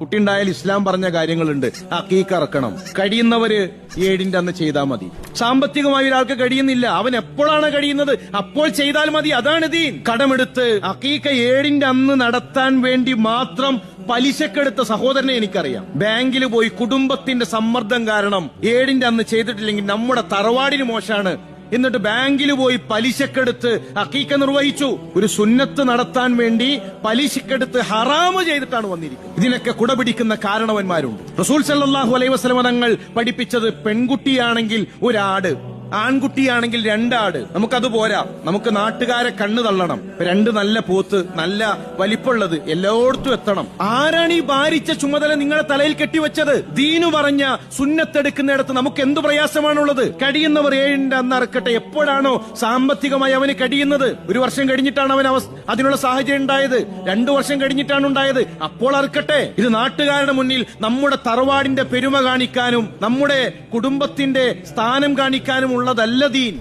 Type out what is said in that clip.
കുട്ടിയുണ്ടായാൽ ഇസ്ലാം പറഞ്ഞ കാര്യങ്ങളുണ്ട്. അക്കീക്ക ഇറക്കണം. കഴിയുന്നവര് 7-ന്റെ അന്ന് ചെയ്താൽ മതി. സാമ്പത്തികമായി ഒരാൾക്ക് കഴിയുന്നില്ല, അവൻ എപ്പോഴാണ് കഴിയുന്നത് അപ്പോൾ ചെയ്താൽ മതി. അതാണ് ദീൻ. കടമെടുത്ത് അക്കീക്ക 7-ന്റെ അന്ന് നടത്താൻ വേണ്ടി മാത്രം പലിശക്കെടുത്ത സഹോദരനെ എനിക്കറിയാം. ബാങ്കിൽ പോയി കുടുംബത്തിന്റെ സമ്മർദ്ദം കാരണം 7-ന്റെ അന്ന് ചെയ്തിട്ടില്ലെങ്കിൽ നമ്മുടെ തറവാടിന് മോശാണ്, എന്നിട്ട് ബാങ്കിൽ പോയി പലിശക്കെടുത്ത് അക്കീക്ക നിർവഹിച്ചു. ഒരു സുന്നത്ത് നടത്താൻ വേണ്ടി പലിശക്കെടുത്ത് ഹറാമ് ചെയ്തിട്ടാണ് വന്നിരിക്കുന്നത്. ഇതിനൊക്കെ കുടപിടിക്കുന്ന കാരണവന്മാരുണ്ട്. റസൂൽ സല്ലല്ലാഹു അലൈഹി വസല്ലം തങ്ങൾ പഠിപ്പിച്ചത് പെൺകുട്ടിയാണെങ്കിൽ ഒരാട്, ആൺകുട്ടിയാണെങ്കിൽ 2 ആട്. നമുക്കത് പോരാ, നമുക്ക് നാട്ടുകാരെ കണ്ണു തള്ളണം. 2 നല്ല പോത്ത്, നല്ല വലിപ്പമുള്ളത് എല്ലായിടത്തും എത്തണം. ആരാണ് ഈ ഭാരിച്ച ചുമതല നിങ്ങളെ തലയിൽ കെട്ടിവെച്ചത്? ദീനു പറഞ്ഞ സുന്നത്തെടുക്കുന്നിടത്ത് നമുക്ക് എന്തു പ്രയാസമാണുള്ളത്? കഴിയുന്നവർ 7-ന്റെ അന്ന് അറക്കട്ടെ. എപ്പോഴാണോ സാമ്പത്തികമായി അവന് കഴിയുന്നത്? 1 വർഷം കഴിഞ്ഞിട്ടാണ് അവൻ അതിനുള്ള സാഹചര്യം ഉണ്ടായത്, 2 വർഷം കഴിഞ്ഞിട്ടാണ് ഉണ്ടായത്, അപ്പോൾ അറക്കട്ടെ. ഇത് നാട്ടുകാരുടെ മുന്നിൽ നമ്മുടെ തറവാടിന്റെ പെരുമ കാണിക്കാനും നമ്മുടെ കുടുംബത്തിന്റെ സ്ഥാനം കാണിക്കാനും ഉള്ളതല്ല ദീൻ.